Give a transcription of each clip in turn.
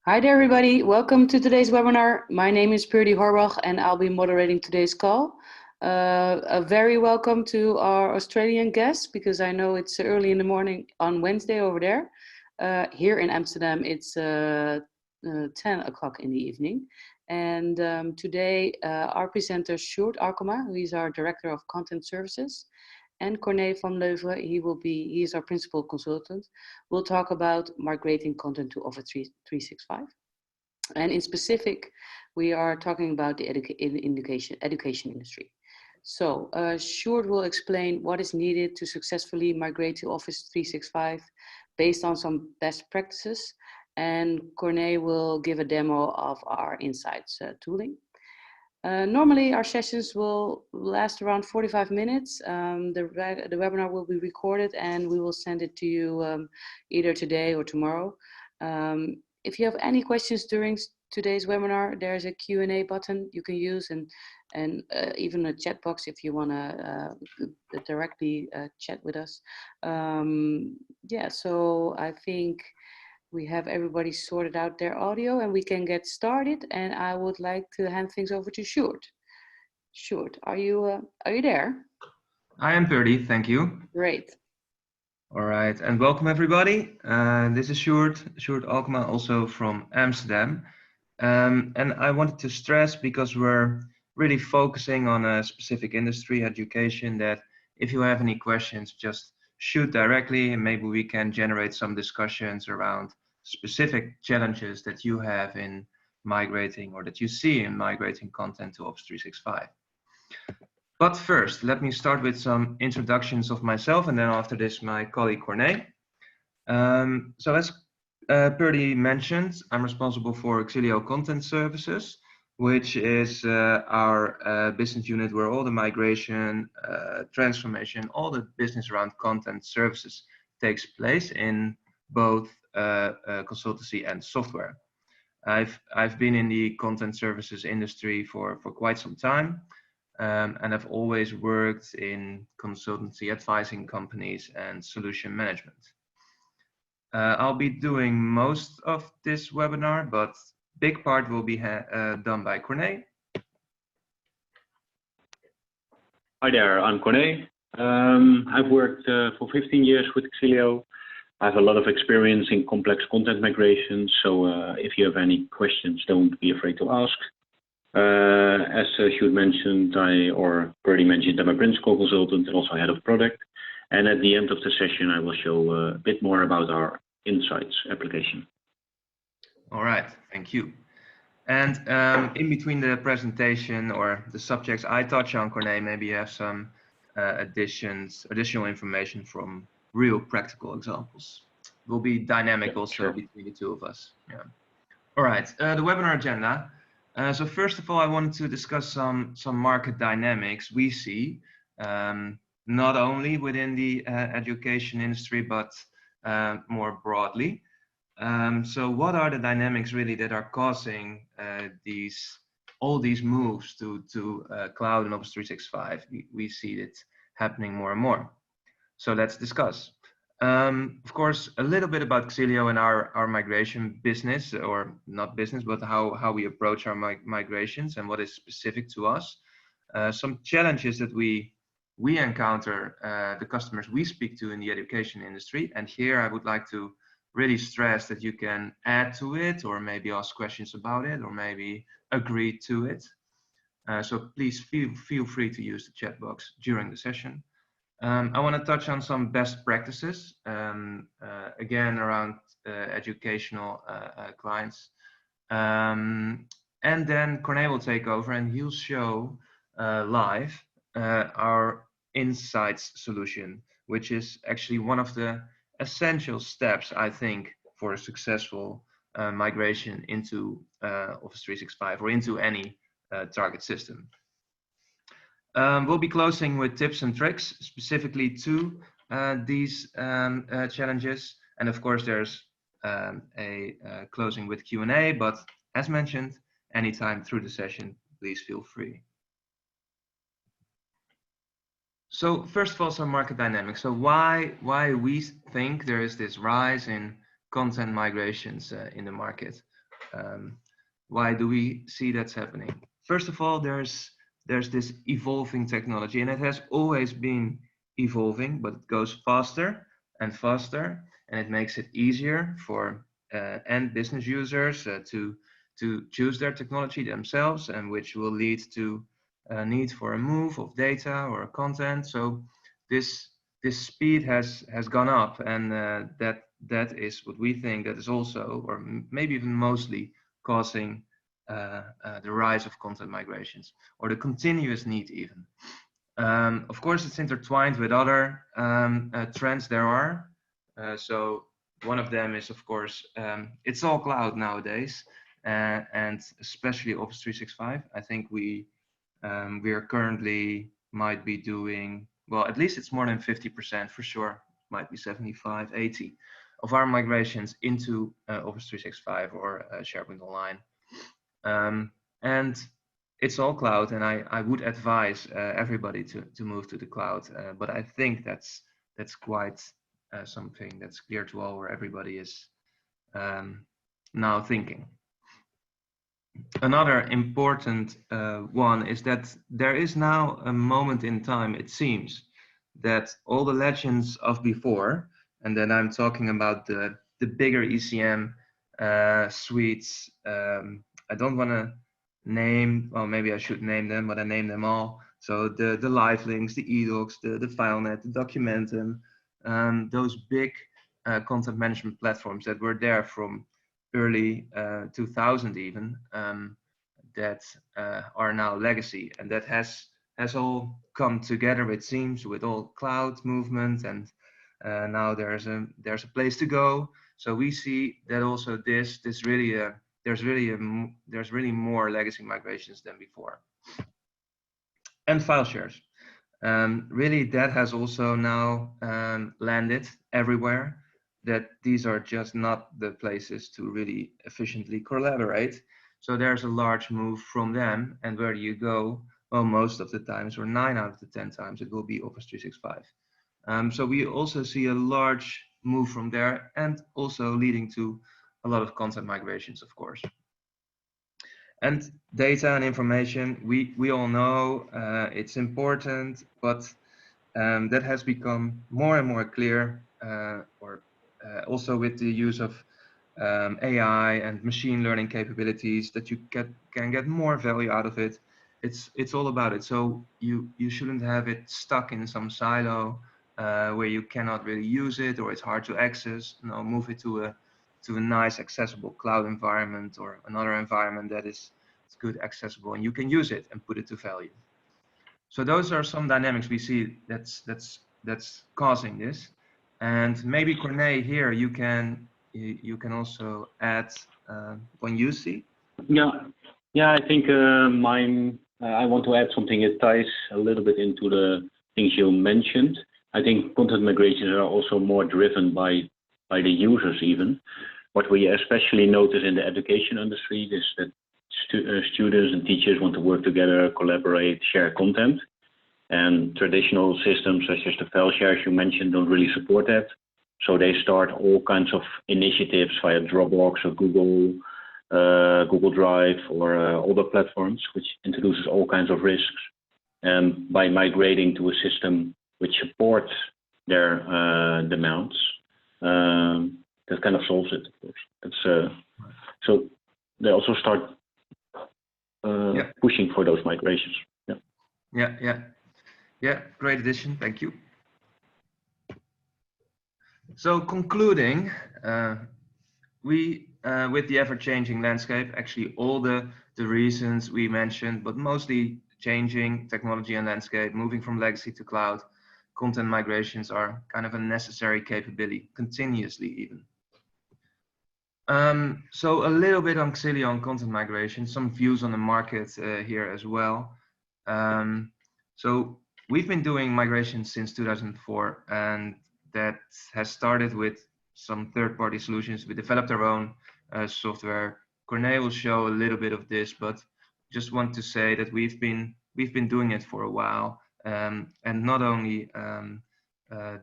Hi there, everybody. Welcome to today's webinar. My name is Purdy Horbach, and I'll be moderating today's call. A very welcome to our Australian guests, because I know it's early in the morning on Wednesday over there. Here in Amsterdam, it's 10 o'clock in the evening. And today, our presenter, Sjoerd Arkema, who is our Director of Content Services, and Corné van Leuveren, he is our principal consultant. We'll talk about migrating content to Office 365. And in specific, we are talking about the education industry. So Sjoerd will explain what is needed to successfully migrate to Office 365 based on some best practices. And Corné will give a demo of our insights tooling. Normally, our sessions will last around 45 minutes. The webinar will be recorded and we will send it to you either today or tomorrow. If you have any questions during today's webinar, there's a Q&A button you can use and even a chat box if you want to directly chat with us. Yeah, so I think we have everybody sorted out their audio and we can get started. And I would like to hand things over to Sjoerd. Sjoerd, are you there? I am Purdy, thank you. Great. All right, and welcome everybody. This is Sjoerd Arkema, also from Amsterdam. And I wanted to stress, because we're really focusing on a specific industry, education, that if you have any questions, just shoot directly and maybe we can generate some discussions around specific challenges that you have in migrating or that you see in migrating content to Office 365. But first, let me start with some introductions of myself, and then after this, my colleague Corné. So as Purdy mentioned, I'm responsible for Xillio Content Services, which is our business unit where all the migration, transformation, all the business around content services takes place in both consultancy and software. I've been in the content services industry for quite some time. And I've always worked in consultancy, advising companies and solution management. I'll be doing most of this webinar, but big part will be done by Corné. Hi there, I'm Corné. I've worked for 15 years with Xillio. I have a lot of experience in complex content migration, so if you have any questions, don't be afraid to ask. As Sjoerd mentioned, Purdy mentioned, I'm a principal consultant and also head of product. And at the end of the session, I will show a bit more about our insights application. All right, thank you. And in between the presentation or the subjects I touch on, Corné, maybe you have some additional information from real practical examples. It will be dynamic also sure. Between the two of us. Yeah. All right, the webinar agenda. So first of all, I wanted to discuss some market dynamics we see, not only within the education industry, but more broadly. So what are the dynamics really that are causing all these moves to cloud and Office 365? We see it happening more and more. So let's discuss. Of course, a little bit about Xillio and our migration business, or not business, but how we approach our migrations and what is specific to us. Some challenges that we encounter, the customers we speak to in the education industry. And here I would like to really stress that you can add to it, or maybe ask questions about it, or maybe agree to it. So please feel free to use the chat box during the session. I want to touch on some best practices, again, around educational clients. And then Corné will take over and he'll show live our insights solution, which is actually one of the essential steps, I think, for a successful migration into Office 365 or into any target system. We'll be closing with tips and tricks specifically to these challenges. And of course, there's a closing with Q&A, but as mentioned, anytime through the session, please feel free. So first of all, some market dynamics. So why we think there is this rise in content migrations in the market. Why do we see that's happening? First of all, there's this evolving technology, and it has always been evolving, but it goes faster and faster, and it makes it easier for end business users to choose their technology themselves, and which will lead to a need for a move of data or content. So this speed has gone up, and that is what we think that is also, or maybe even mostly, causing the rise of content migrations, or the continuous need even. Of course, it's intertwined with other trends there are. So one of them is, of course, it's all cloud nowadays, and especially Office 365. I think we are currently might be doing, well, at least it's more than 50% for sure, might be 75, 80 of our migrations into Office 365 or SharePoint Online. And it's all cloud, and I would advise everybody to move to the cloud. But I think that's quite something that's clear to all, where everybody is now thinking. Another important one is that there is now a moment in time, it seems, that all the legends of before, and then I'm talking about the bigger ECM suites. I don't want to name, well, maybe I should name them, but I name them all. So the LiveLinks, the eDocs, the FileNet, the Documentum, those big content management platforms that were there from early 2000 even, that are now legacy, and that has all come together, it seems, with all cloud movement, and now there's a place to go. So we see that also there's really more legacy migrations than before. And file shares, really that has also now landed everywhere, that these are just not the places to really efficiently collaborate. So there's a large move from them, and where do you go? Well, most of the times, or 9 out of the 10 times, it will be Office 365. So we also see a large move from there, and also leading to a lot of content migrations, of course. And data and information, we all know it's important, but that has become more and more clear, also with the use of AI and machine learning capabilities, that you can get more value out of it. It's all about it. So you shouldn't have it stuck in some silo where you cannot really use it, or it's hard to access. No, move it to a nice accessible cloud environment, or another environment that is good, accessible, and you can use it and put it to value. So those are some dynamics we see that's causing this. And maybe Corné, here you can also add when you see. Yeah, I think I want to add something. It ties a little bit into the things you mentioned. I think content migrations are also more driven by the users even. What we especially notice in the education industry is that students and teachers want to work together, collaborate, share content. And traditional systems such as the file shares you mentioned don't really support that. So they start all kinds of initiatives via Dropbox or Google Drive or other platforms, which introduces all kinds of risks. And by migrating to a system which supports their demands, that kind of solves it, of course. So they also start pushing for those migrations. Yeah, great addition, thank you. So concluding, we with the ever-changing landscape, actually all the reasons we mentioned, but mostly changing technology and landscape, moving from legacy to cloud, content migrations are kind of a necessary capability, continuously even. So a little bit on Xillio on content migration, some views on the market here as well. So we've been doing migration since 2004, and that has started with some third-party solutions. We developed our own software. Corné will show a little bit of this, but just want to say that we've been doing it for a while, and not only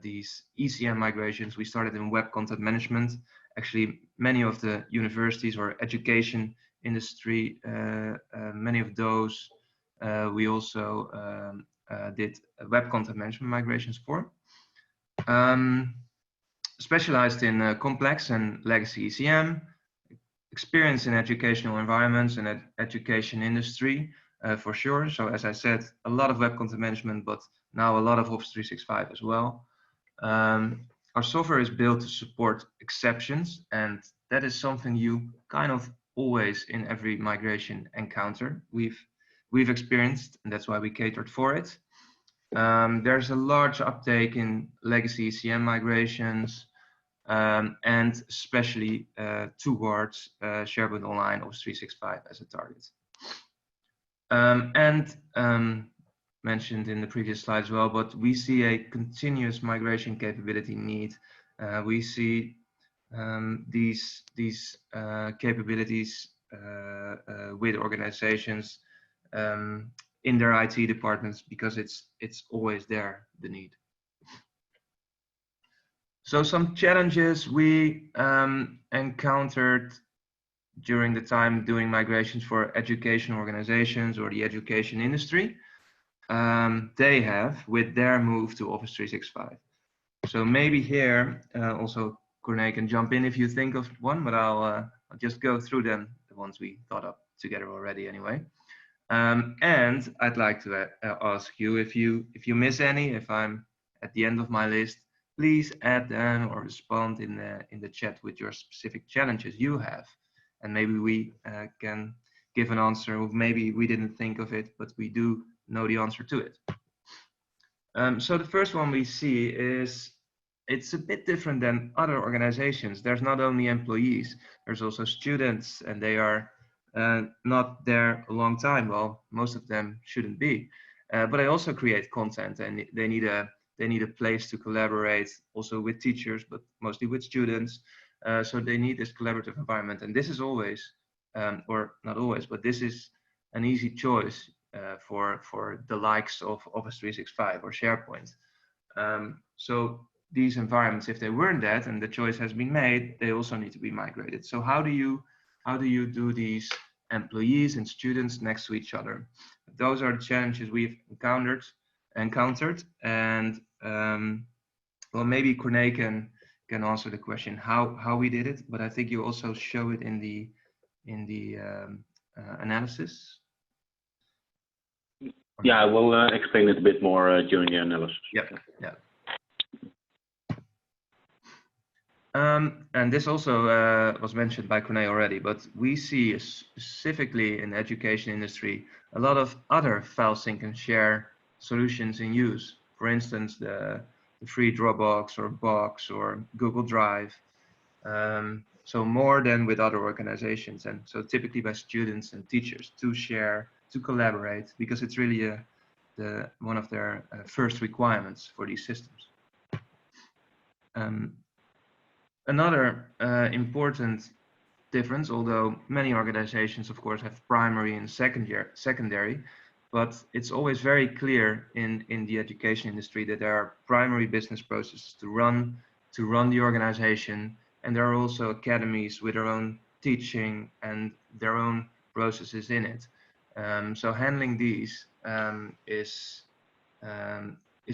these ECM migrations. We started in web content management, actually many of the universities or education industry, many of those we also did web content management migrations for. Specialized in complex and legacy ECM, experience in educational environments and education industry for sure. So as I said, a lot of web content management, but now a lot of Office 365 as well. Our software is built to support exceptions, and that is something you kind of always in every migration encounter we've experienced, and that's why we catered for it. There's a large uptake in legacy ECM migrations, and especially towards SharePoint Online Office 365 as a target. Mentioned in the previous slide as well, but we see a continuous migration capability need. We see these capabilities with organizations in their IT departments because it's always there, the need. So some challenges we encountered during the time doing migrations for education organizations or the education industry, they have with their move to Office 365. So maybe here also Corné can jump in if you think of one, but I'll just go through them, the ones we thought up together already anyway. And I'd like to ask you if you miss any, if I'm at the end of my list, please add them or respond in the chat with your specific challenges you have, and maybe we can give an answer, or maybe we didn't think of it, but we do know the answer to it. So the first one we see is it's a bit different than other organizations. There's not only employees, there's also students, and they are not there a long time. Well, most of them shouldn't be, but they also create content, and they need a place to collaborate, also with teachers, but mostly with students. So they need this collaborative environment, and this is always, or not always, but this is an easy choice for the likes of Office 365 or SharePoint. So these environments, if they weren't that and the choice has been made, they also need to be migrated. So how do you do these employees and students next to each other? Those are the challenges we've encountered, and well, maybe Corné can answer the question how we did it, but I think you also show it in the analysis. Yeah, I will explain it a bit more during the analysis. Yeah. And this also was mentioned by Corné already, but we see specifically in the education industry a lot of other file sync and share solutions in use. For instance, the free Dropbox or Box or Google Drive. So more than with other organizations, and so typically by students and teachers to share, to collaborate, because it's really one of their first requirements for these systems. Another important difference, although many organizations of course have primary and secondary, but it's always very clear in the education industry that there are primary business processes to run the organization, and there are also academies with their own teaching and their own processes in it. So handling these is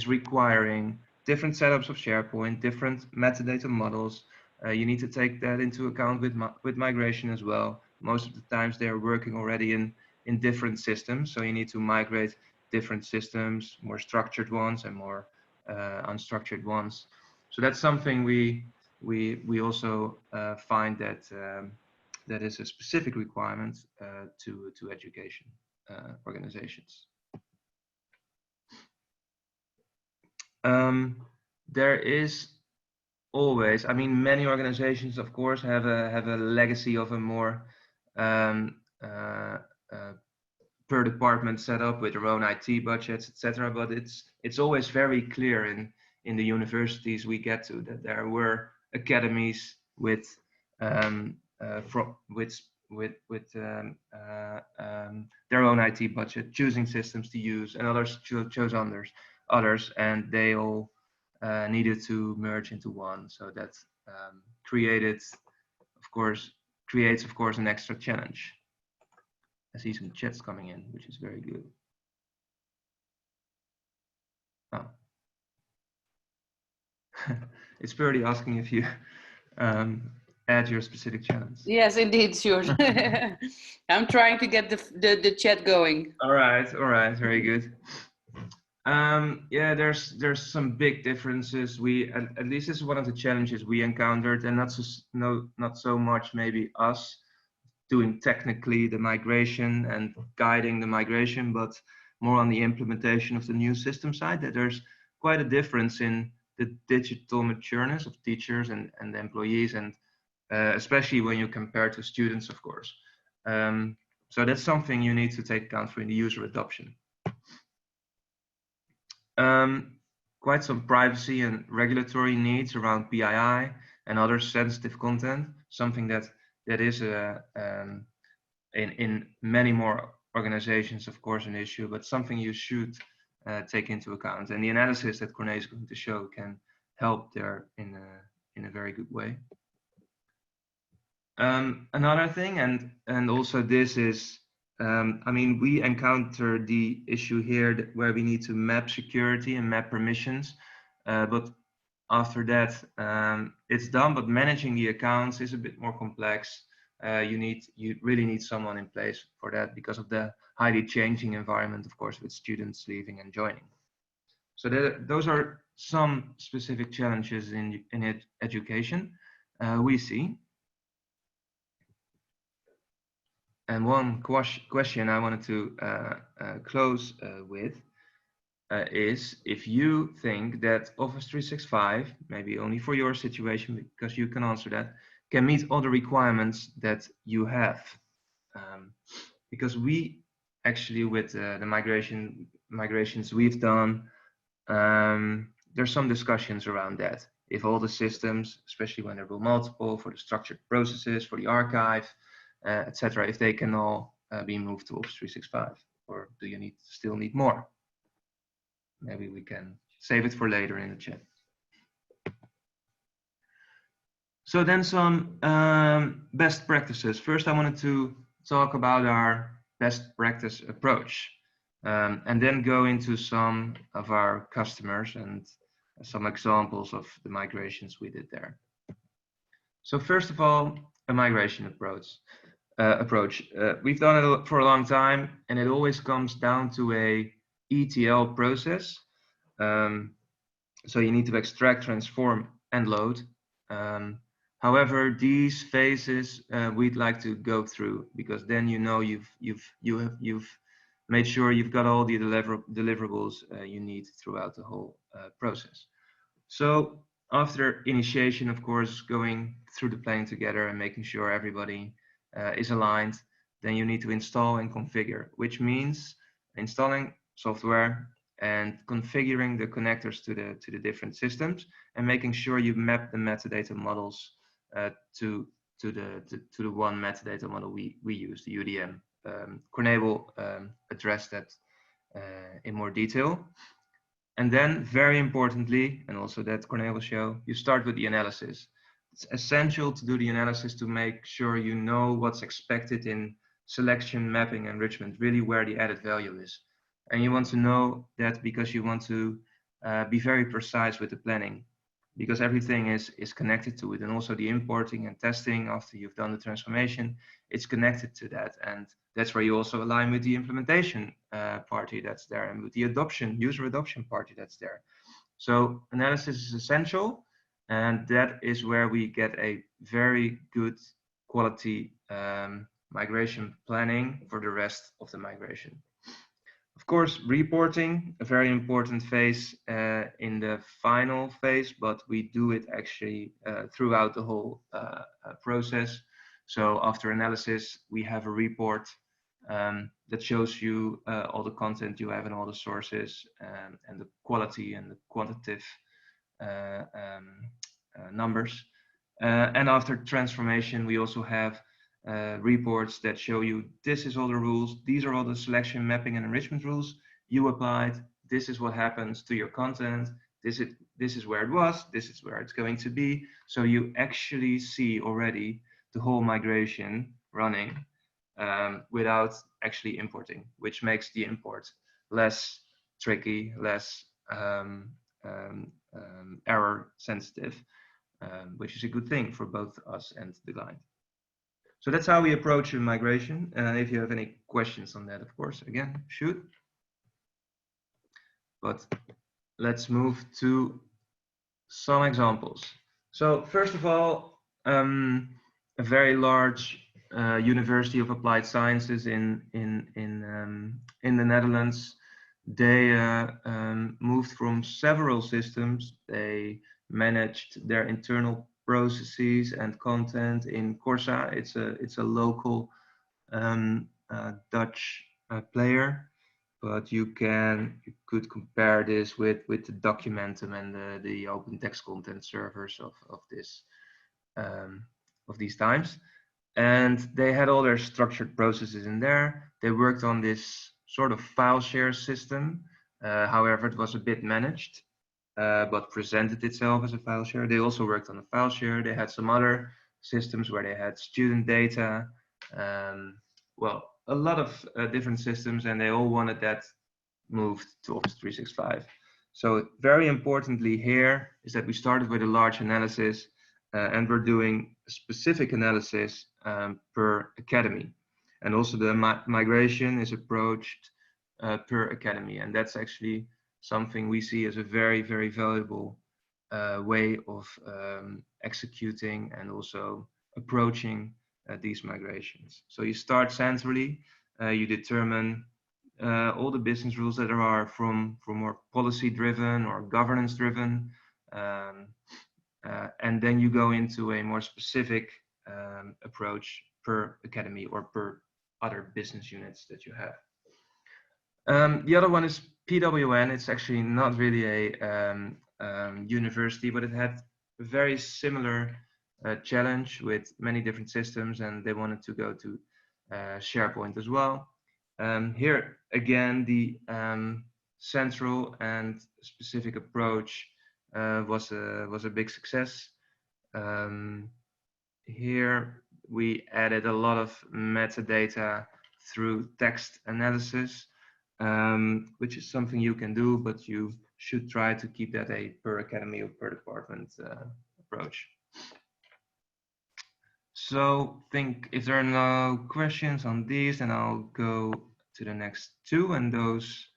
requiring different setups of SharePoint, different metadata models. You need to take that into account with migration as well. Most of the times they are working already in different systems, so you need to migrate different systems, more structured ones and more unstructured ones. So that's something we also find that is a specific requirement to education organizations. There is always, I mean, many organizations of course have a legacy of a more per department setup with their own IT budgets, etc. But it's always very clear in the universities we get to that there were academies with their own IT budget, choosing systems to use, and others chose others, and they all needed to merge into one. So that created of course, creates, of course, an extra challenge. I see some chats coming in, which is very good. Oh. It's Purdy asking if you add your specific challenge. Yes, indeed, sure. I'm trying to get the chat going. All right, very good. Yeah, there's some big differences. We at least this is one of the challenges we encountered, and not so much maybe us doing technically the migration and guiding the migration, but more on the implementation of the new system side. That there's quite a difference in the digital matureness of teachers and employees, and especially when you compare to students, of course. So that's something you need to take account for in the user adoption. Quite some privacy and regulatory needs around PII and other sensitive content, something that is in many more organizations, of course, an issue, but something you should take into account. And the analysis that Corné is going to show can help there in a very good way. Another thing, and also this is, I mean, we encounter the issue here where we need to map security and map permissions, but after that, it's done, but managing the accounts is a bit more complex. You really need someone in place for that because of the highly changing environment, of course, with students leaving and joining. So those are some specific challenges in education we see. And one question I wanted to close with is if you think that Office 365, maybe only for your situation, because you can answer that, can meet all the requirements that you have. Because we actually, with the migrations we've done, there's some discussions around that. If all the systems, especially when there were multiple, for the structured processes, for the archive, etc., if they can all be moved to Office 365, or do you still need more? Maybe we can save it for later in the chat. So then some best practices. First, I wanted to talk about our best practice approach, and then go into some of our customers and some examples of the migrations we did there. So first of all, a migration approach. We've done it for a long time, and it always comes down to a ETL process. So you need to extract, transform, and load. However, these phases we'd like to go through, because then you know you've made sure you've got all the deliverables you need throughout the whole process. So after initiation, of course, going through the planning together and making sure everybody is aligned, then you need to install and configure, which means installing software and configuring the connectors to the different systems, and making sure you map the metadata models to the one metadata model we use, the UDM. Corné will address that in more detail. And then, very importantly, and also that Corné will show, you start with the analysis. It's essential to do the analysis to make sure you know what's expected in selection, mapping, enrichment, really where the added value is. And you want to know that because you want to be very precise with the planning, because everything is connected to it. And also the importing and testing after you've done the transformation, it's connected to that. And that's where you also align with the implementation party that's there, and with the user adoption party that's there. So analysis is essential, and that is where we get a very good quality migration planning for the rest of the migration. Of course, reporting, a very important phase in the final phase, but we do it actually throughout the whole process. So after analysis, we have a report that shows you all the content you have and all the sources, and the quality and the quantitative numbers. And after transformation, we also have reports that show you this is all the rules, these are all the selection, mapping, and enrichment rules you applied, this is what happens to your content, this is where it was, this is where it's going to be. So you actually see already the whole migration running without actually importing, which makes the import less tricky, less error sensitive, which is a good thing for both us and the client. So that's how we approach a migration. If you have any questions on that, of course, again, shoot. But let's move to some examples. So first of all, a very large University of Applied Sciences in the Netherlands, they moved from several systems. They managed their internal processes and content in Corsa. It's a local Dutch player, but you could compare this with the Documentum and the open text content servers of these times. And they had all their structured processes in there. They worked on this sort of file share system. However, it was a bit managed, but presented itself as a file share. They also worked on a file share. They had some other systems where they had student data. Well, a lot of different systems, and they all wanted that moved to Office 365. So very importantly here is that we started with a large analysis, and we're doing a specific analysis per academy. And also the migration is approached per academy. And that's actually something we see as a very, very valuable way of executing and also approaching these migrations. So you start centrally, you determine all the business rules that there are from more policy driven or governance driven, and then you go into a more specific approach per academy or per other business units that you have. The other one is PWN. It's actually not really a university, but it had a very similar challenge with many different systems, and they wanted to go to SharePoint as well. Here again, the central and specific approach was a big success. Here we added a lot of metadata through text analysis, which is something you can do, but you should try to keep that a per academy or per department approach. So think if there are no questions on these, then I'll go to the next two, and those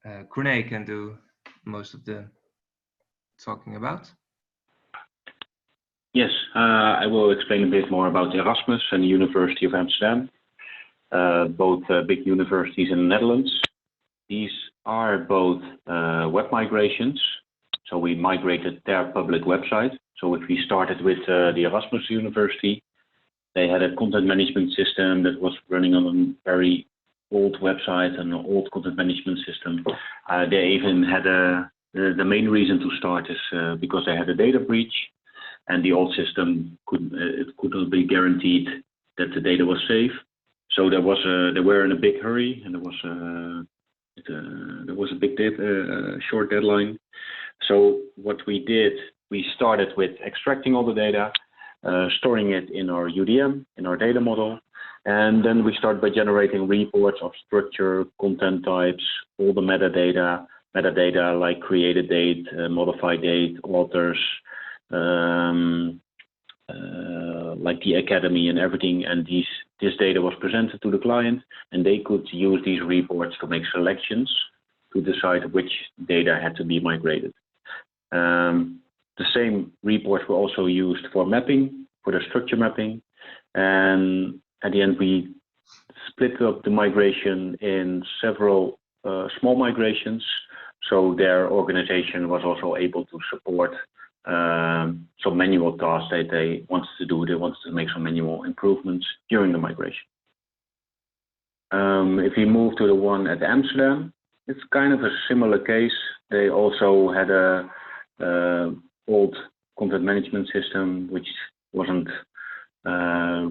Corné can do most of the talking about. Yes, I will explain a bit more about Erasmus and the University of Amsterdam, both big universities in the Netherlands. These are both web migrations, so we migrated their public website. So if we started with the Erasmus University, they had a content management system that was running on a very old website and an old content management system. They even had the main reason to start is because they had a data breach, and the old system could not be guaranteed that the data was safe. So they were in a big hurry, and there was a big short deadline. So what we did, we started with extracting all the data, storing it in our UDM, in our data model, and then we started by generating reports of structure, content types, all the metadata like created date, modified date, authors, like the academy and everything, and this data was presented to the client, and they could use these reports to make selections to decide which data had to be migrated. The same reports were also used for mapping, for the structure mapping, and at the end we split up the migration in several small migrations, so their organization was also able to support some manual tasks that they wanted to do. They wanted to make some manual improvements during the migration. If we move to the one at Amsterdam, it's kind of a similar case. They also had a old content management system which wasn't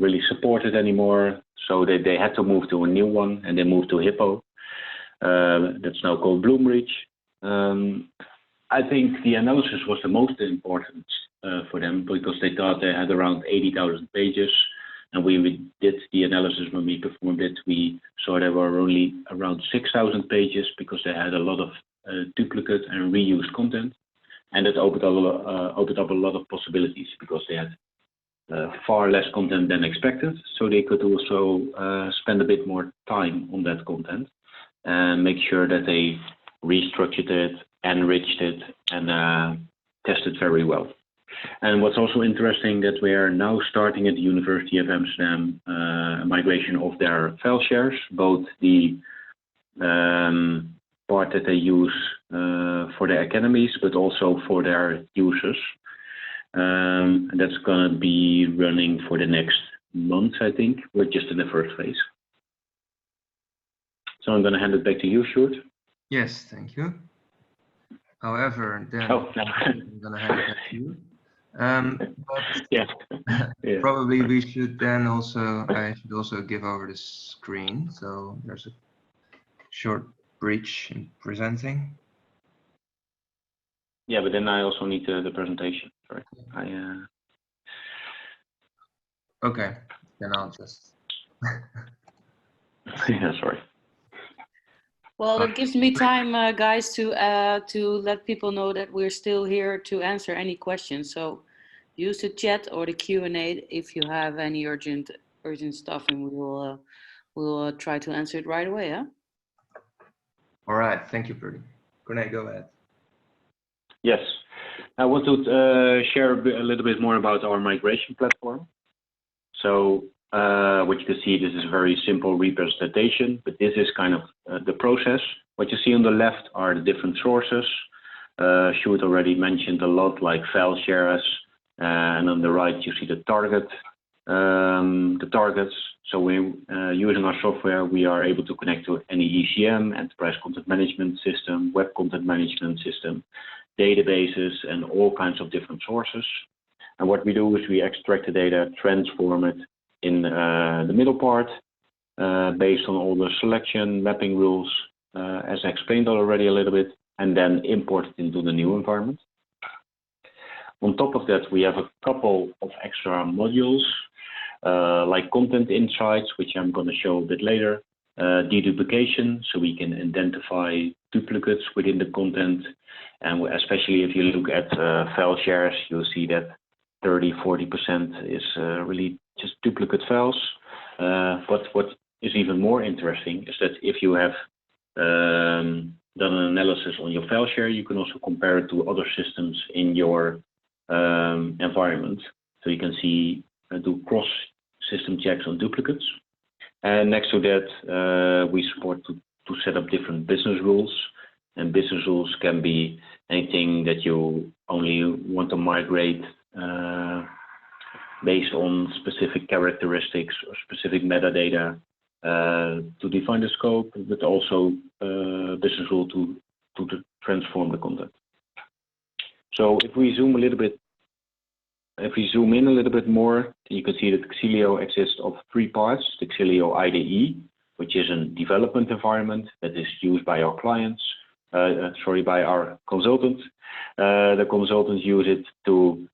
really supported anymore, so they had to move to a new one, and they moved to Hippo. That's now called Bloomreach. I think the analysis was the most important for them because they thought they had around 80,000 pages. And when we did the analysis, when we performed it, we saw there were only around 6,000 pages because they had a lot of duplicate and reused content. And it opened up a lot of possibilities because they had far less content than expected. So they could also spend a bit more time on that content and make sure that they restructured it, enriched it, and tested very well. And what's also interesting that we are now starting at the University of Amsterdam a migration of their file shares, both the part that they use for their academies, but also for their users. And that's going to be running for the next month, I think. We're just in the first phase. So I'm going to hand it back to you, Sjoerd. Yes, thank you. However, then no. I'm going to hand it back to you. But yeah. Probably we should then also, I should also give over the screen. So there's a short breach in presenting. Yeah, but then I also need the presentation. Sorry. Okay, then I'll just. Yeah, sorry. Well, that gives me time, guys, to let people know that we're still here to answer any questions. So use the chat or the Q&A if you have any urgent stuff, and we'll try to answer it right away. Huh? All right, thank you, Purdy. Corné, go ahead. Yes, I want to share a little bit more about our migration platform. So what you can see, this is a very simple representation, but this is kind of the process. What you see on the left are the different sources. Sjoerd already mentioned a lot, like file shares, and on the right you see the targets. So we using our software, we are able to connect to any ECM, enterprise content management system, web content management system, databases, and all kinds of different sources. And what we do is we extract the data, transform it in the middle part, based on all the selection, mapping rules, as I explained already a little bit, and then import it into the new environment. On top of that, we have a couple of extra modules, like content insights, which I'm going to show a bit later, deduplication, so we can identify duplicates within the content. And especially if you look at file shares, you'll see that 30–40% is really just duplicate files. But what is even more interesting is that if you have done an analysis on your file share, you can also compare it to other systems in your environment. So you can see, do cross-system checks on duplicates. And next to that, we support to set up different business rules. And business rules can be anything that you only want to migrate based on specific characteristics or specific metadata to define the scope, but also business rule to transform the content. So if we zoom in a little bit more, you can see that Xillio exists of three parts. The Xillio IDE, which is a development environment that is used by our clients, by our consultants. The consultants use it to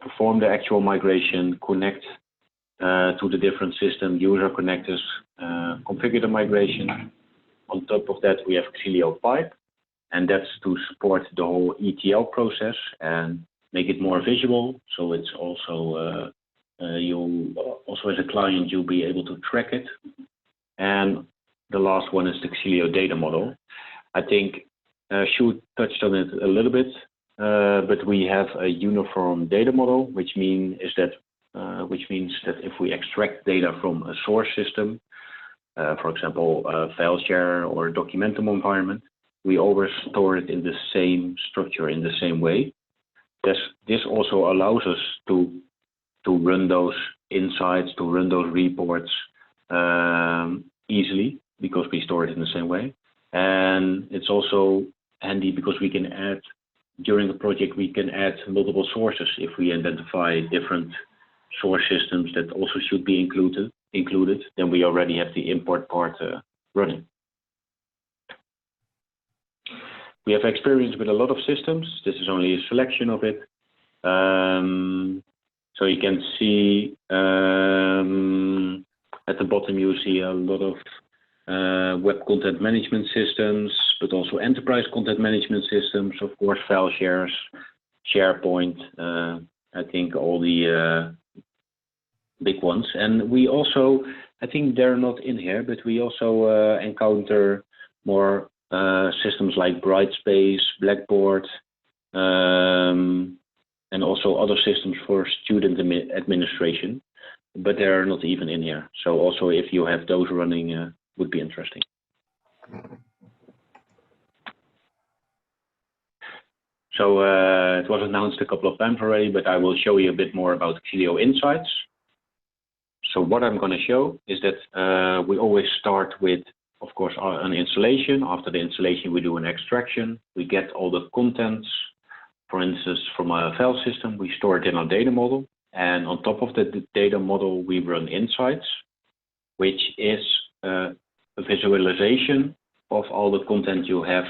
perform the actual migration, connect to the different system, user connectors, configure the migration. On top of that, we have Xillio Pipe, and that's to support the whole ETL process and make it more visual. So it's also, as a client, you'll be able to track it. And the last one is the Xillio data model. I think Sjoerd touched on it a little bit, but we have a uniform data model, which means that if we extract data from a source system, for example, a file share or a Documentum environment, we always store it in the same structure, in the same way. This also allows us to run those insights, to run those reports easily, because we store it in the same way. And it's also handy because we can add, during the project, we can add multiple sources if we identify different source systems that also should be included. Then we already have the import part running. We have experience with a lot of systems. This is only a selection of it. So you can see at the bottom you see a lot of web content management systems, but also enterprise content management systems, of course, file shares, SharePoint, I think all the big ones. And we also, I think they're not in here, but we also encounter more systems like Brightspace, Blackboard, and also other systems for student administration, but they're not even in here. So also if you have those running, would be interesting. So it was announced a couple of times already, but I will show you a bit more about Xillio Insights. So what I'm going to show is that we always start with, of course, an installation. After the installation, we do an extraction. We get all the contents, for instance, from a file system. We store it in our data model. And on top of the data model, we run Insights, which is a visualization of all the content you have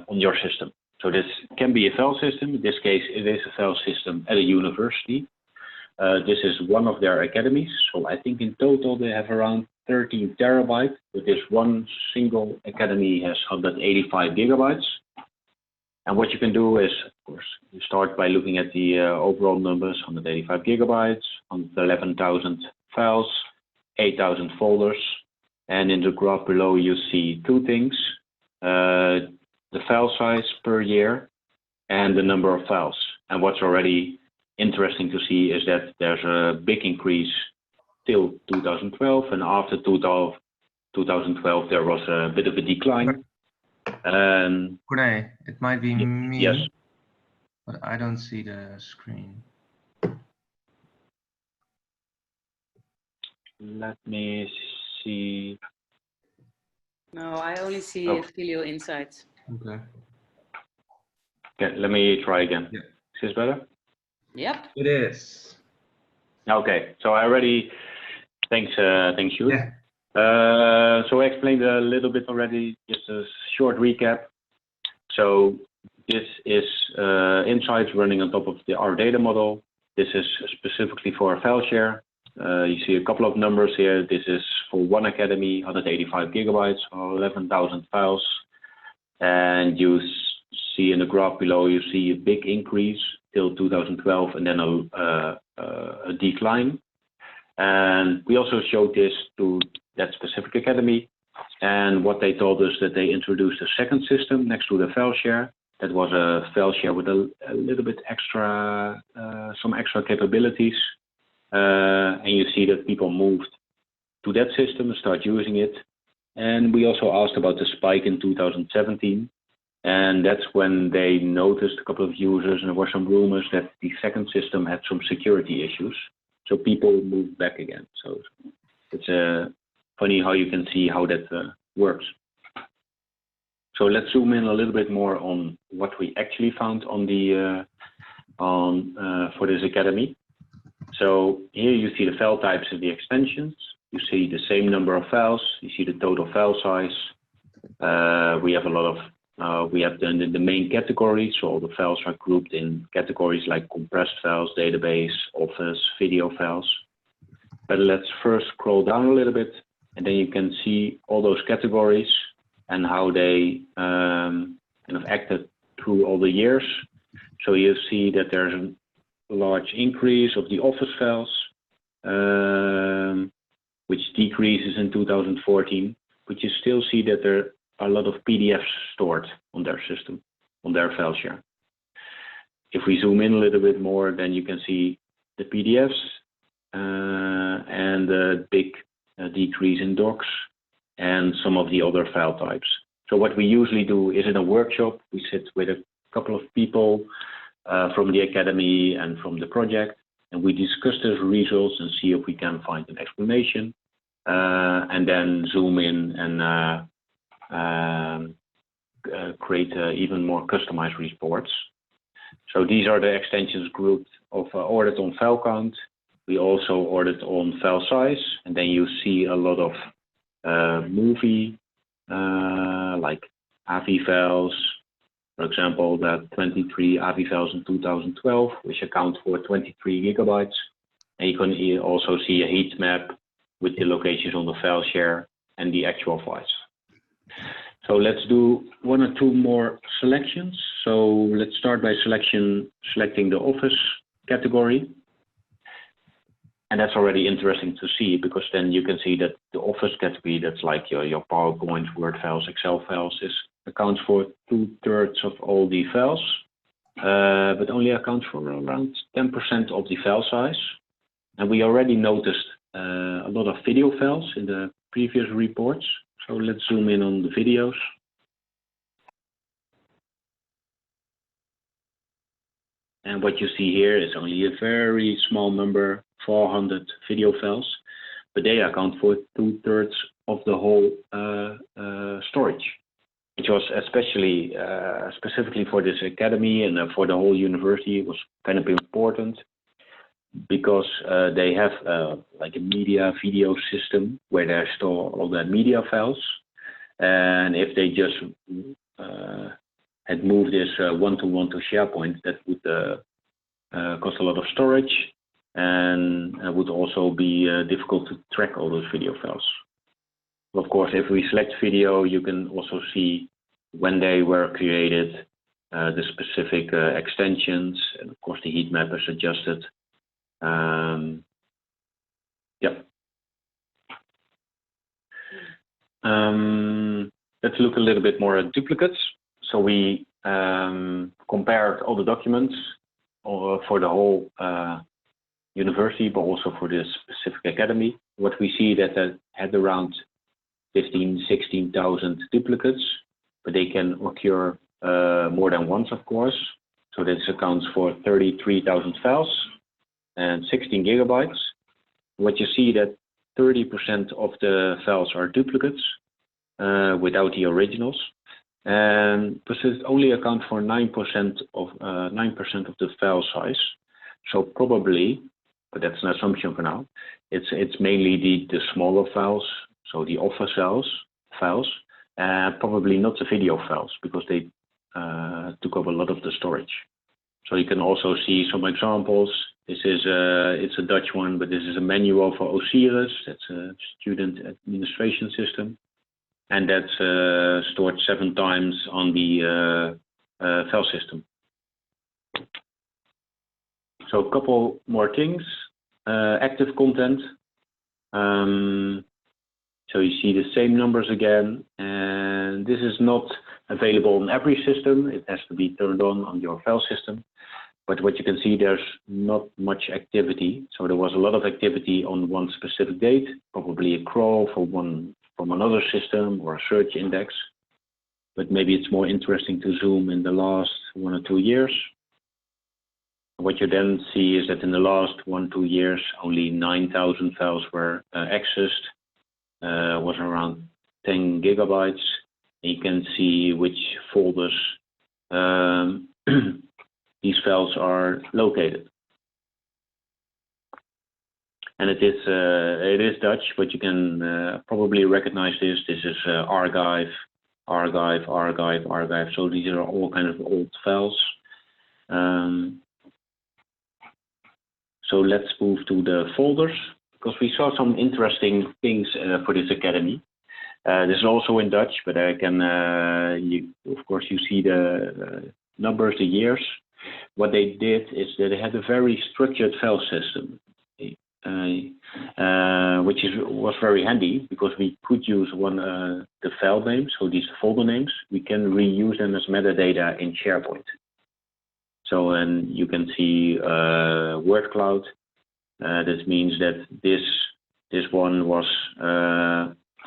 on your system. So this can be a file system. In this case, it is a file system at a university. This is one of their academies. So I think in total they have around 13 terabytes, but this one single academy has 185 gigabytes. And what you can do is, of course, you start by looking at the overall numbers, 185 gigabytes, 11,000 files, 8,000 folders. And in the graph below, you see two things, the file size per year and the number of files. And what's already interesting to see is that there's a big increase till 2012, and after 2012 there was a bit of a decline. Corné, it might be me, yes, but I don't see the screen. Let me see. No, I only see Xillio Insights. Okay. Okay, let me try again. Yeah. Is this better? Yep. It is. Okay, so I already, thanks Sjoerd. Yeah. So I explained a little bit already, just a short recap. So this is Insights running on top of our data model. This is specifically for a file share. You see a couple of numbers here. This is for one academy, 185 gigabytes, or 11,000 files. And you see in the graph below, you see a big increase till 2012 and then a decline. And we also showed this to that specific academy. And what they told us that they introduced a second system next to the file share. That was a file share with a little bit extra, some extra capabilities. And you see that people moved to that system and start using it. And we also asked about the spike in 2017. And that's when they noticed a couple of users, and there were some rumors that the second system had some security issues. So people moved back again. So it's funny how you can see how that works. So let's zoom in a little bit more on what we actually found on the for this academy. So here you see the file types and the extensions. You see the same number of files. You see the total file size. We have a lot of, we have the main categories. So all the files are grouped in categories like compressed files, database, office, video files. But let's first scroll down a little bit, and then you can see all those categories and how they kind of acted through all the years. So you see that there's a large increase of the office files, which decreases in 2014, but you still see that there are a lot of PDFs stored on their system, on their file share. If we zoom in a little bit more, then you can see the PDFs and the big decrease in docs and some of the other file types. So what we usually do is in a workshop, we sit with a couple of people from the academy and from the project, and we discuss those results and see if we can find an explanation, and then zoom in and create even more customized reports. So these are the extensions grouped of audit on file count. We also audit on file size, and then you see a lot of movie, like AVI files, for example, the 23 AVI files in 2012, which account for 23 gigabytes. And you can also see a heat map with the locations on the file share and the actual files. So let's do one or two more selections. So let's start by selecting the Office category. And that's already interesting to see, because then you can see that the Office category, that's like your PowerPoint, Word files, Excel files, accounts for 2/3 of all the files, but only accounts for around 10% of the file size. And we already noticed a lot of video files in the previous reports. So let's zoom in on the videos. And what you see here is only a very small number, 400 video files, but they account for 2/3 of the whole storage, which was especially specifically for this academy and for the whole university. It was kind of important because they have like a media video system where they store all the media files, and if they just had moved this one-to-one to SharePoint, that would cost a lot of storage, and would also be difficult to track all those video files. Of course, if we select video, you can also see when they were created, the specific extensions, and of course the heat map is adjusted. Let's look a little bit more at duplicates. So we compared all the documents for the whole university, but also for this specific academy. What we see that had around 16,000 duplicates, but they can occur more than once, of course. So this accounts for 33,000 files and 16 gigabytes. What you see that 30% of the files are duplicates without the originals, and this only account for 9% of the file size. So probably, but that's an assumption for now, it's mainly the smaller files, so the Office files, probably not the video files, because they took up a lot of the storage. So you can also see some examples. This is it's a Dutch one, but this is a manual for Osiris. That's a student administration system, and that's stored 7 times on the file system. So a couple more things. Active content. So you see the same numbers again, and this is not available on every system. It has to be turned on your file system. But what you can see, there's not much activity. So there was a lot of activity on one specific date, probably a crawl from another system or a search index. But maybe it's more interesting to zoom in the last 1 or 2 years. What you then see is that in the last 1 or 2 years, only 9,000 files were accessed, was around 10 gigabytes. And you can see which folders these files are located. And it is Dutch, but you can probably recognize this. This is archive. So these are all kind of old files. So let's move to the folders, because we saw some interesting things for this academy. This is also in Dutch, but I can, of course, you see the numbers, the years. What they did is that they had a very structured file system, which was very handy, because we could use the file names, so these folder names, we can reuse them as metadata in SharePoint. So, and you can see word cloud. That means that this one was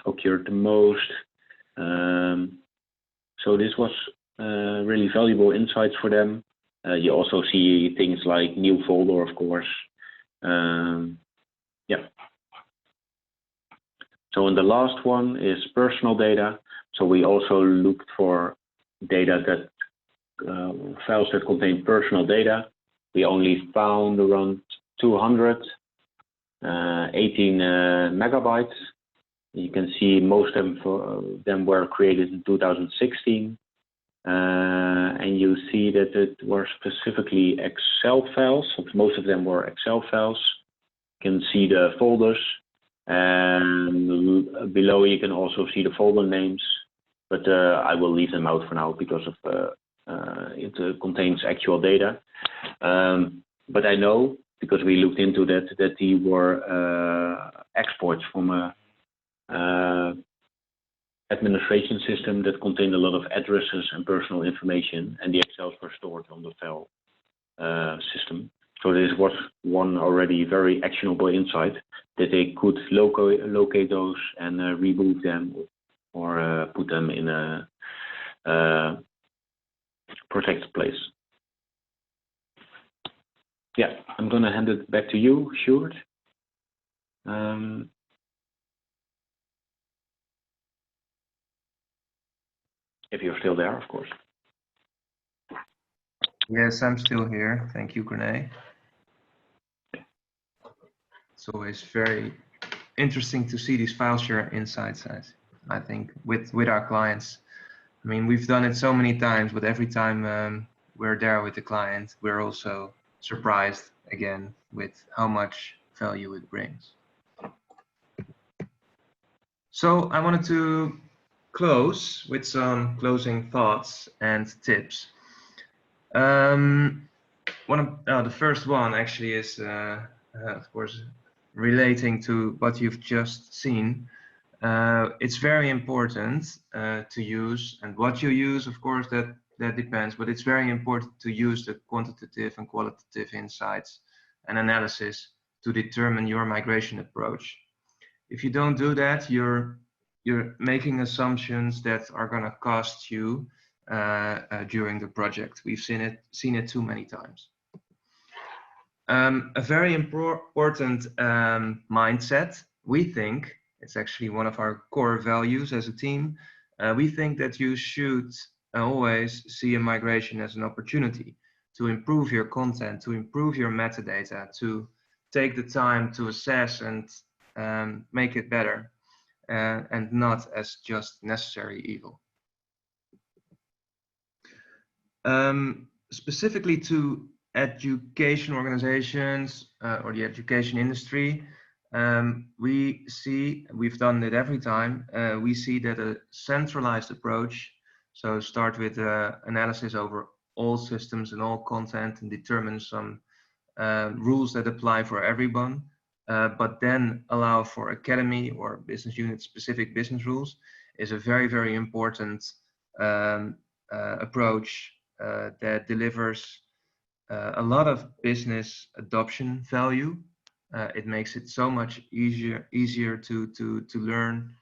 occurred the most. So this was really valuable insights for them. You also see things like new folder, of course. So, and the last one is personal data. So we also looked for data that files that contain personal data. We only found around 200, 18 megabytes. You can see most of them were created in 2016. And you see that it were specifically Excel files. Most of them were Excel files. You can see the folders, and below you can also see the folder names. But I will leave them out for now because of it contains actual data. But I know, because we looked into that they were exports from a administration system that contained a lot of addresses and personal information, and the Excels were stored on the file system. So this was one already very actionable insight, that they could locate those and remove them or put them in a protected place. Yeah, I'm going to hand it back to you, Sjoerd. If you're still there, of course. Yes, I'm still here. Thank you, Corné. It's always very interesting to see these file share insights, I think, with our clients. I mean, we've done it so many times, but every time we're there with the client, we're also surprised again with how much value it brings. So I wanted to close with some closing thoughts and tips. The first one actually is, of course, relating to what you've just seen. It's very important to use, and what you use, of course, that depends, but it's very important to use the quantitative and qualitative insights and analysis to determine your migration approach. If you don't do that, you're making assumptions that are going to cost you during the project. We've seen it too many times. A very important mindset, we think, it's actually one of our core values as a team. We think that you should always see a migration as an opportunity to improve your content, to improve your metadata, to take the time to assess and make it better, and not as just necessary evil. Specifically to education organizations or the education industry, we've done it every time. We see that a centralized approach, so start with analysis over all systems and all content and determine some rules that apply for everyone, but then allow for academy or business unit specific business rules, is a very, very important approach that delivers a lot of business adoption value. It makes it so much easier to learn,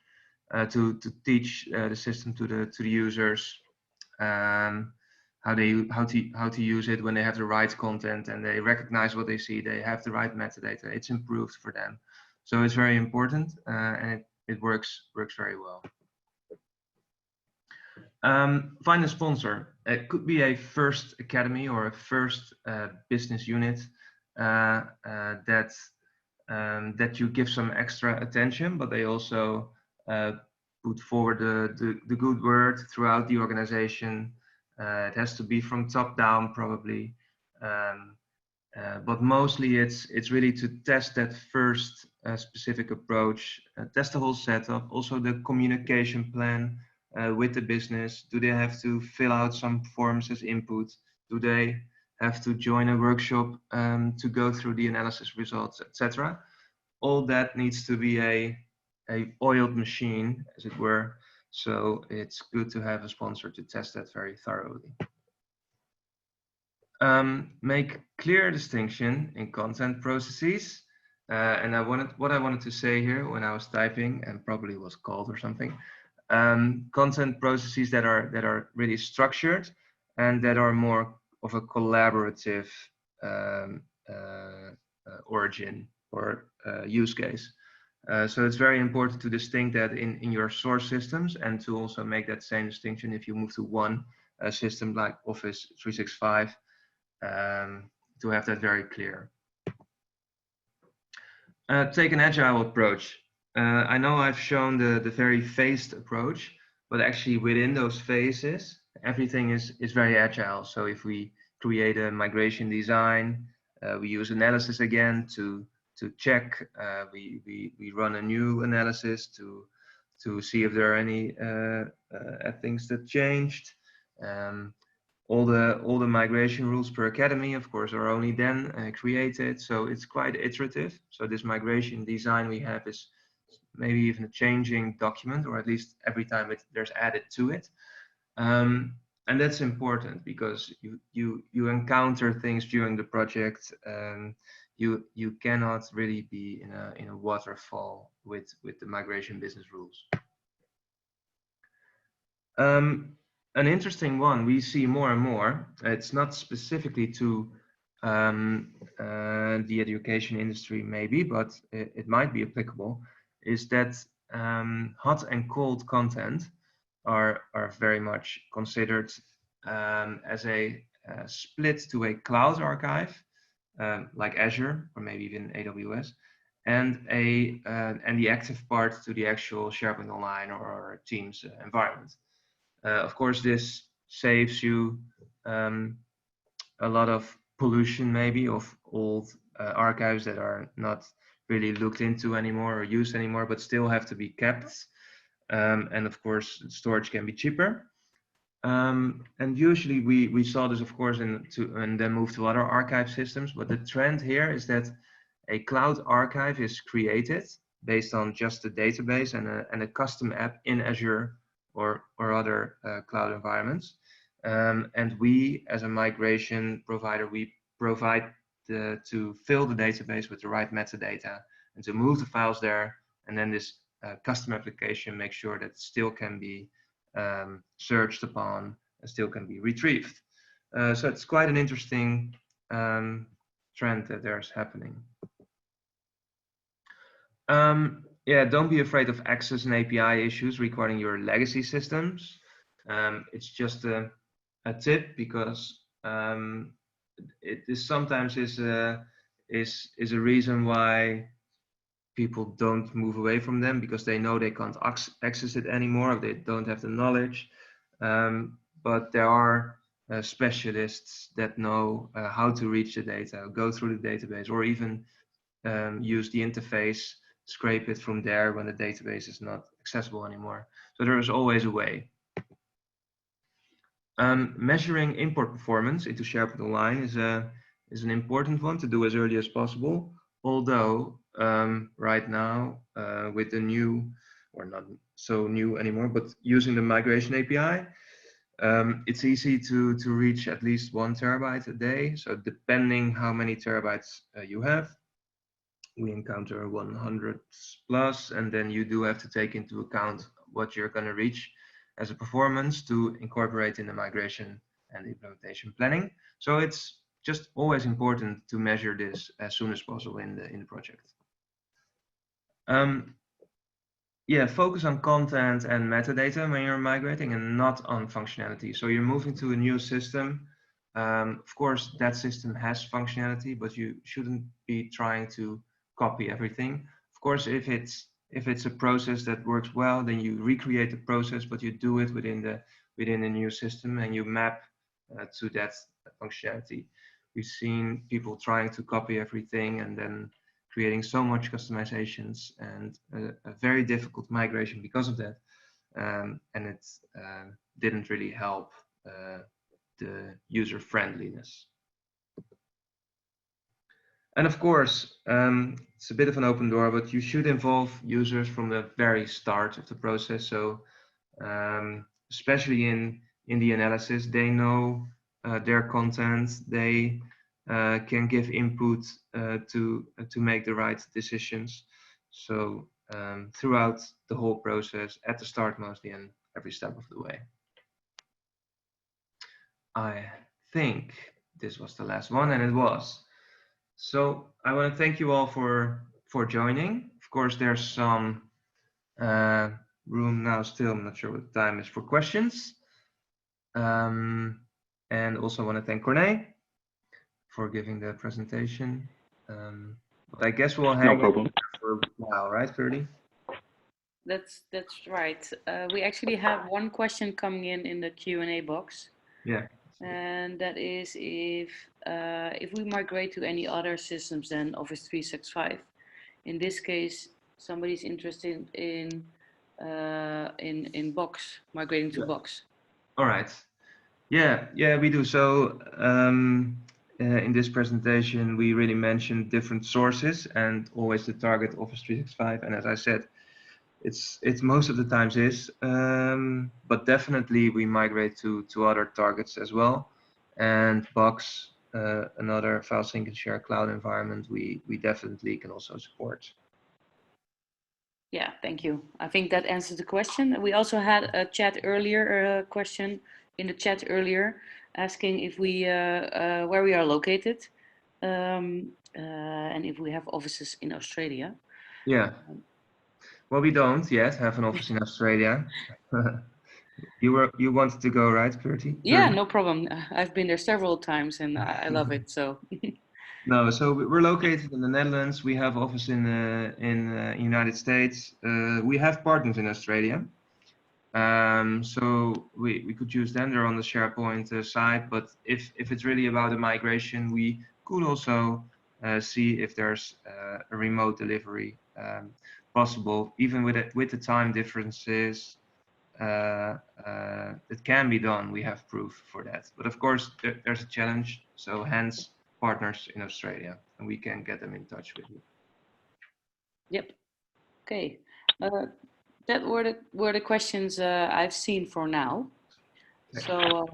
to teach the system to the users, how to use it when they have the right content and they recognize what they see, they have the right metadata. It's improved for them, so it's very important, and it works very well. Find a sponsor. It could be a first academy or a first business unit that you give some extra attention, but they also put forward the good word throughout the organization. It has to be from top down, probably, but mostly it's really to test that first specific approach, test the whole setup, also the communication plan with the business. Do they have to fill out some forms as input? Do they have to join a workshop to go through the analysis results, etc.? All that needs to be a oiled machine, as it were. So it's good to have a sponsor to test that very thoroughly. Make clear distinction in content processes. And what I wanted to say here when I was typing, and probably was called or something, content processes that are really structured and that are more of a collaborative origin or use case. So it's very important to distinct that in your source systems, and to also make that same distinction if you move to one system like Office 365, to have that very clear. Take an agile approach. I know I've shown the very phased approach, but actually within those phases, everything is very agile. So if we create a migration design, we use analysis again to check. We run a new analysis to see if there are any things that changed. All the migration rules per academy, of course, are only then created. So it's quite iterative. So this migration design we have is maybe even a changing document, or at least every time there's added to it. And that's important because you encounter things during the project. You cannot really be in a waterfall with the migration business rules. An interesting one we see more and more. It's not specifically to the education industry, maybe, but it might be applicable. Is that hot and cold content are very much considered as a split to a cloud archive, like Azure or maybe even AWS, and the active part to the actual SharePoint Online or Teams environment. Of course, this saves you a lot of pollution, maybe, of old archives that are not really looked into anymore or used anymore, but still have to be kept. And of course, storage can be cheaper. And usually we saw this, of course, and then move to other archive systems. But the trend here is that a cloud archive is created based on just the database and a custom app in Azure or other cloud environments. And we, as a migration provider, we provide to fill the database with the right metadata and to move the files there. And then this custom application makes sure that it still can be searched upon and still can be retrieved. So it's quite an interesting trend that there's happening. Yeah, don't be afraid of access and API issues regarding your legacy systems. It's just a tip because it is sometimes is a reason why people don't move away from them, because they know they can't access it anymore, or they don't have the knowledge. But there are specialists that know how to reach the data, go through the database, or even use the interface, scrape it from there when the database is not accessible anymore. So there is always a way. Measuring import performance into SharePoint Online is an important one to do as early as possible. Although right now with the new, or not so new anymore, but using the migration API, it's easy to reach at least 1 terabyte a day. So depending how many terabytes you have, we encounter 100 plus, and then you do have to take into account what you're going to reach as a performance to incorporate in the migration and implementation planning. So it's just always important to measure this as soon as possible in the project. Yeah, focus on content and metadata when you're migrating and not on functionality. So you're moving to a new system. Of course, that system has functionality, but you shouldn't be trying to copy everything. Of course, if it's a process that works well, then you recreate the process, but you do it within the new system and you map to that functionality. We've seen people trying to copy everything and then creating so much customizations and a very difficult migration because of that. And it didn't really help the user friendliness. And of course, it's a bit of an open door, but you should involve users from the very start of the process. So especially in the analysis, they know their content, they can give input to make the right decisions. So throughout the whole process, at the start mostly, and every step of the way. I think this was the last one, and it was. So I want to thank you all for joining. Of course, there's some room now still. I'm not sure what the time is for questions. And also want to thank Corné for giving the presentation. But I guess we'll hang no problem for a while, right, Ferdy? That's right. We actually have one question coming in the Q&A box. Yeah. And that is if we migrate to any other systems than Office 365. In this case, somebody's interested in Box, migrating to Box. All right. Yeah, we do. So in this presentation, we really mentioned different sources and always the target Office 365. And as I said, it's most of the times is, but definitely we migrate to other targets as well. And Box, another file sync and share cloud environment, we definitely can also support. Yeah, thank you. I think that answers the question. We also had a chat earlier, a question in the chat earlier, asking if we where we are located, and if we have offices in Australia. Yeah. Well, we don't yet have an office in Australia. You wanted to go, right, Purdy? Yeah, no problem. I've been there several times and I love it. So. No, so we're located in the Netherlands. We have office in United States. We have partners in Australia. So we could use them. They're on the SharePoint side. But if it's really about a migration, we could also see if there's a remote delivery possible, even with the time differences. It can be done. We have proof for that. But of course, there's a challenge. So hence partners in Australia, and we can get them in touch with you. Yep. Okay. That were the questions I've seen for now. Okay. So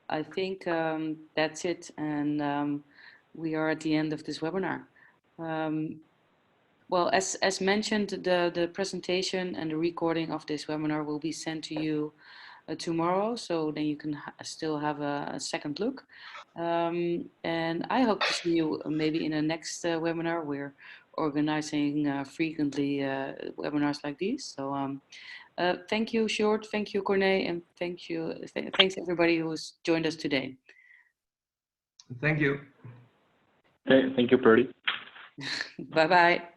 I think that's it, and we are at the end of this webinar. Well, as mentioned, the presentation and the recording of this webinar will be sent to you tomorrow, so then you can still have a second look. And I hope to see you maybe in the next webinar. We're organizing frequently webinars like these. So thank you, Sjoerd, thank you, Corné, and thanks everybody who's joined us today. Thank you. Thank you, Purdy. Bye-bye.